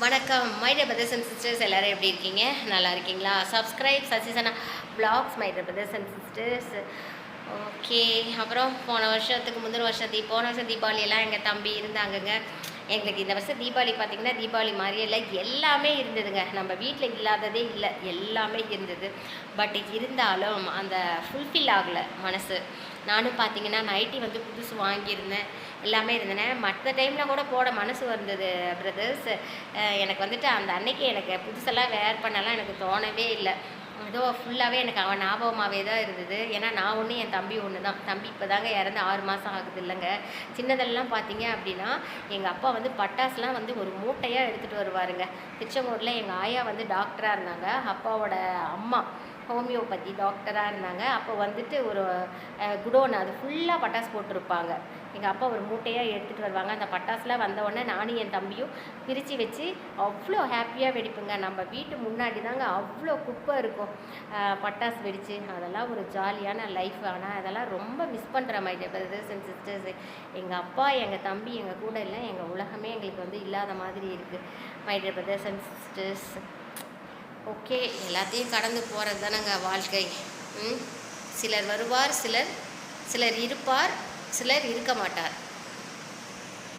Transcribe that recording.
வணக்கம் my dear brothers and sisters, எல்லோரும் எப்படி இருக்கீங்க? நல்லா இருக்கீங்களா? சப்ஸ்கிரைப் சசிசனா பிளாக்ஸ் my dear brothers and sisters. Okay, அப்புறம் போன வருஷம் தீபாவளி எல்லாம் எங்கள் தம்பி இருந்தாங்கங்க. எங்களுக்கு இந்த வருஷம் தீபாவளி பார்த்திங்கன்னா தீபாவளி மாதிரியே இல்லை, எல்லாமே இருந்ததுங்க. நம்ம வீட்டில் இல்லாததே இல்லை, எல்லாமே இருந்தது. பட் இருந்தாலும் அந்த ஃபுல்ஃபில் ஆகலை மனசு. நானும் பார்த்திங்கன்னா நைட்டி வந்து புதுசு வாங்கியிருந்தேன், எல்லாமே இருந்தேன். மற்ற டைமில் கூட போட மனசு வந்தது பிரதர்ஸ். எனக்கு வந்துட்டு அந்த அன்னைக்கு எனக்கு புதுசெல்லாம் வேர் பண்ணலாம் எனக்கு தோணவே இல்லை. ஏதோ ஃபுல்லாகவே எனக்கு அவன் ஞாபகமாகவே தான் இருந்தது. ஏன்னா நான் ஒன்று, என் தம்பி ஒன்று தான். தம்பி இப்போ தாங்க இறந்து 6 மாதம் ஆகுது இல்லைங்க. சின்னதெல்லாம் பார்த்தீங்க அப்படின்னா எங்கள் அப்பா வந்து பட்டாசுலாம் வந்து ஒரு மூட்டையாக எடுத்துகிட்டு வருவாருங்க. திருச்செங்கோட்டில் எங்கள் ஆயா வந்து டாக்டராக இருந்தாங்க. அப்பாவோட அம்மா ஹோமியோபதி டாக்டராக இருந்தாங்க. அப்போ வந்துட்டு ஒரு குடோன் அது ஃபுல்லாக பட்டாசு போட்டிருப்பாங்க. எங்கள் அப்பா ஒரு மூட்டையாக எடுத்துகிட்டு வருவாங்க. அந்த பட்டாசுலாம் வந்தவுடனே நானும் என் தம்பியும் பிரித்து வச்சு அவ்வளோ ஹாப்பியாக வெடிப்புங்க. நம்ம வீட்டு முன்னாடி தாங்க அவ்வளோ குப்பை இருக்கும் பட்டாசு வெடித்து. அதெல்லாம் ஒரு ஜாலியான லைஃப். ஆனால் அதெல்லாம் ரொம்ப மிஸ் பண்ணுற my dear brothers and sisters. எங்கள் அப்பா எங்கள் தம்பி எங்கள் கூட இல்லை, எங்கள் உலகமே எங்களுக்கு வந்து இல்லாத மாதிரி இருக்குது my dear brothers and sisters. Okay, எல்லாத்தையும் கடந்து போகிறது தானேங்க வாழ்க்கை. சிலர் வருவார், சிலர் இருப்பார், சிலர் இருக்க மாட்டார்.